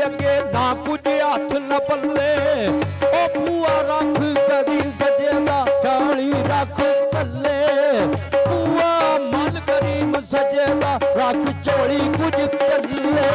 अगे ना कुछ हाथ न पल्ले ओ बुआ रख कदी सजे दा चाली रख पल्ले बुआ मन करीम सजे दा रख चोली कुछ कल्ले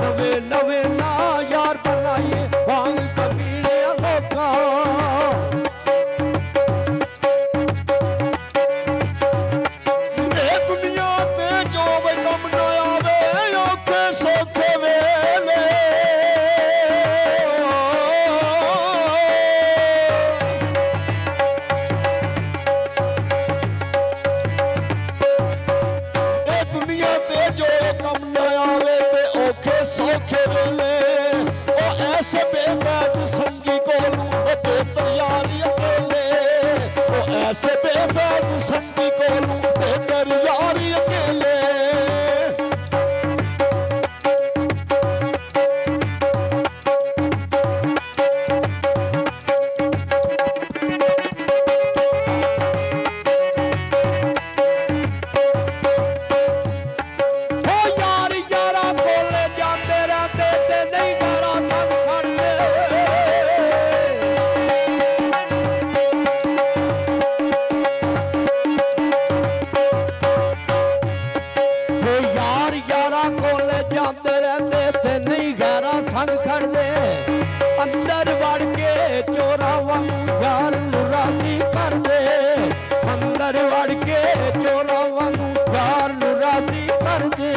नवे नवे ना यार बनाइए भांग कबीरे लोका दुनिया ते जो वे कम ना आवे औखे सौखे वेले दुनिया ते जो कम ना आवे ते औखे सौखे वेले ओ ऐसे बेफैज संगी कोलू बेहतर यारी अकेले ओ ऐसे बेफैज संगी कोलू बेहतर यारी अकेले अंदर वड़ के चोरा वांगू यार राजी कर दे अंदर वड़ के चोरा वांगू यार राजी कर दे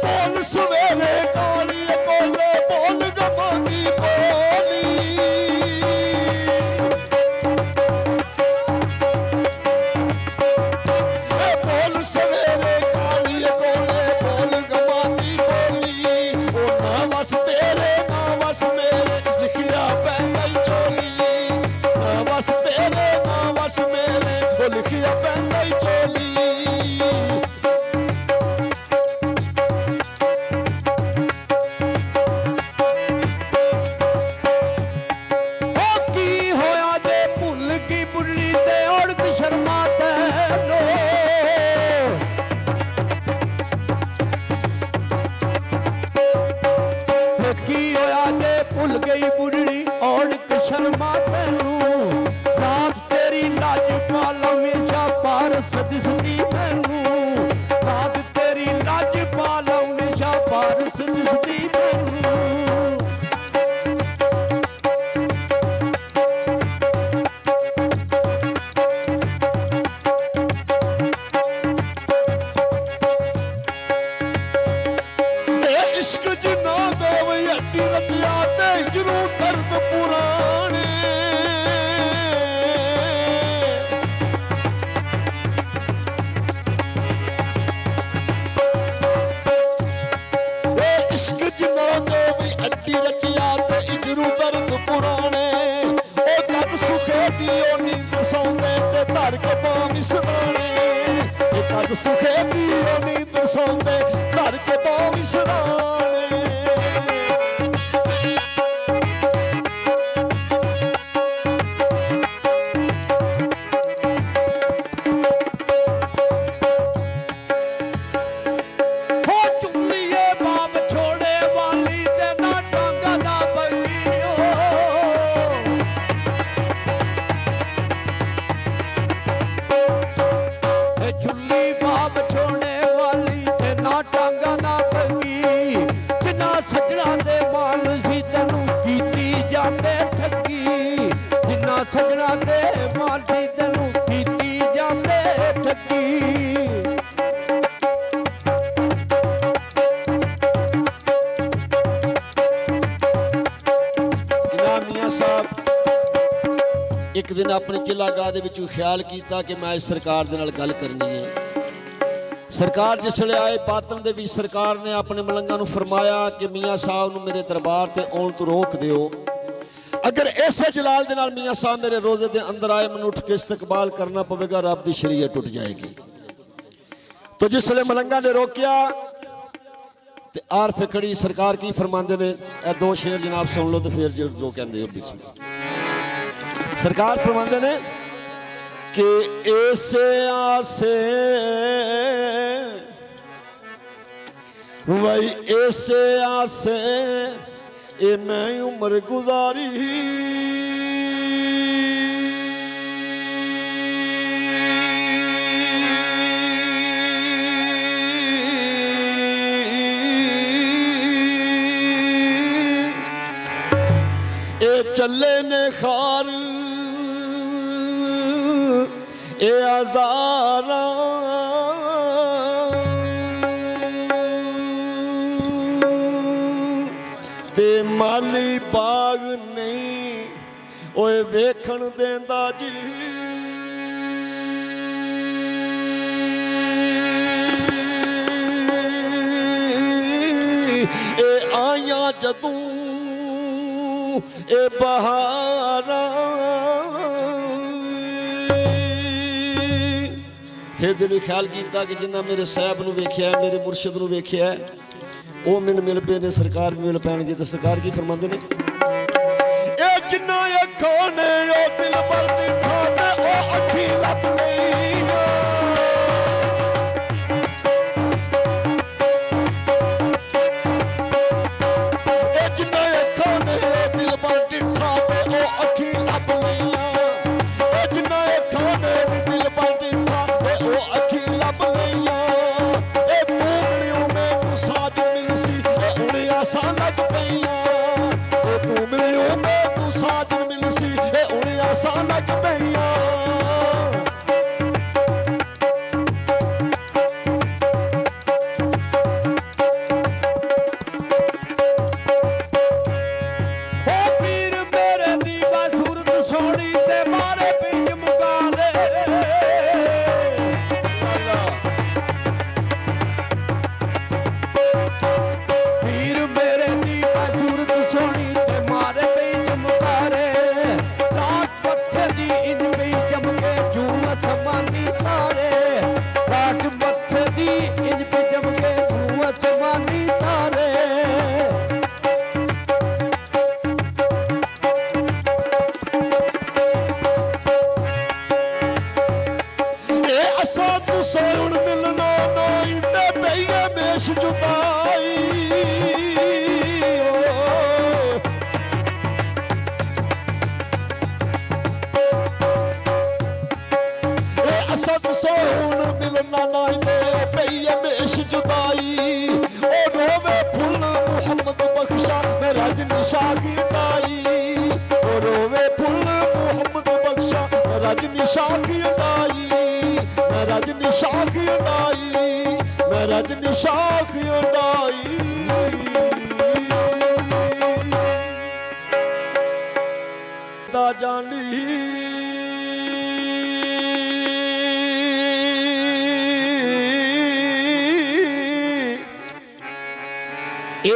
बोल सवेरे काली कोले बोल गमानी बोली सवेरे काली कोले बोल गमानी बोली ओ ना वस तेरे ना वस मेरे लिखिया पैंदी चोली ना वस तेरे ना वस मेरे ओ लिखिया पैंदी चोली भुल गई बुढ़ी और शर्मा तैनू साथ तेरी लाज पाल हमेशा पार सदी सदी तैनू साथ तेरी लाज पाल हमेशा पार सदी सदी तैनू इश्क जिन्ना देव अड्डी रचिया ते जरूर दर्द पुराने इश्क जिन्ना देव अड्डी रचिया ते जरूर दर्द पुराने ओ कद सुखे दियो नींद सौंदे ते धर के पावी सराने कद सुखे दियो नींद सौंदे धर के पावी सराने एक दिन अपने चिल्लागाह दे विचों ख्याल किया कि मैं इस सरकार दे नाल गल करनी है। सरकार जिसले आए पातन दे विच सरकार ने अपने मलंगा नूं फरमाया कि मियाँ साहब नूं मेरे दरबार ते आउण तों रोक दिओ। अगर ऐसे जलाल दे नाल मियाँ साहब मेरे रोजे दे अंदर आए, मैनूं उठ के इस्तकबाल करना पवेगा, रब दी शरीयत टुट जाएगी। तो जिसले मलंगा ने रोकिया ते आर फिकड़ी सरकार की फरमाते ने, ए दो शेर जनाब सुन लो तो फिर जो कहते हो बिस्मिल्लाह। सरकार फरमाते ने कि ऐसे आसे वही ऐसे आसे ए मैं उम्र गुजारी, चले ने खार ए आजारा, ते माली बाग नहीं ओए वेखण देंदा जी। ए आया जदूं ए बहारा, फिर दिल ख्याल किया कि जिन्ना मेरे साहब नूं वेख्या, मेरे मुर्शद नूं वेख्या, वो मैनूं मिल पे ने, सरकार भी मिल पैणगे। तो सरकार की फरमाते ने, ए जिन्ना अखां ने ओ दिल पर डिठा ते ओ अखी लब लईयां, ए जिन्ना अखां ने ओ दिल पर डिठा ते ओ अखी लब लईयां, ए जिन्ना अखां ने दिल पर डिठा ते ओ अखी लब लईयां, ए तू मिलियो मैनूं साज मिलसी ए उणे आसां लग पईयां, ए तू मिलियो मैनूं साज मिलसी ए उणे आसां लग पईयां।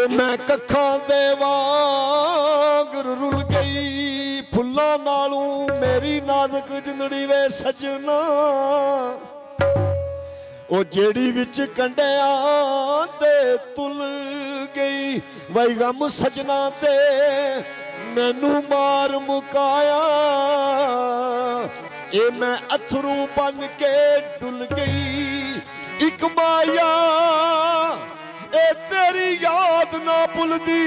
मैं कखां दे वांगर रुल गई फुल्लां नालों मेरी नाजुक जिंदड़ी वे सजना, ओ जेड़ी विच कंडियां दे तुल गई वही गम सजना ते मैनू मार मुकाया, ए मैं अथरू बन के डुल गई एक माया, ए तेरी याद ना भुलदी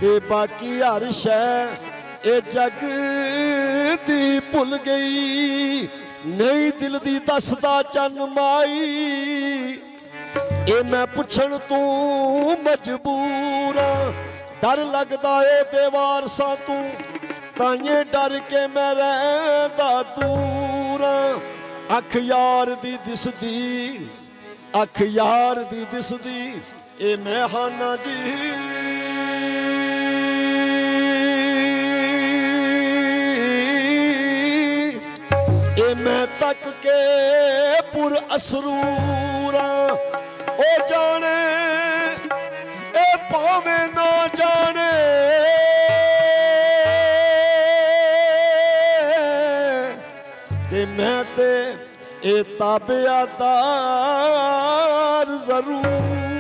ते बाकी हर शै ए जग दी भुल गई, नहीं दिल दी दसदा चन माई, ए मैं पुछण तू मजबूर, डर लगदा ए देवार सा तू, ताइए डर के मैं रहंदा दूर, अख यार दी दिसदी अख यार दी दिसदी ए मैं हाना जी। मैं तक के पुर असरूरा ओ जाने ए पावे ना जाने ते मैं ते ए ताबियादार जरूर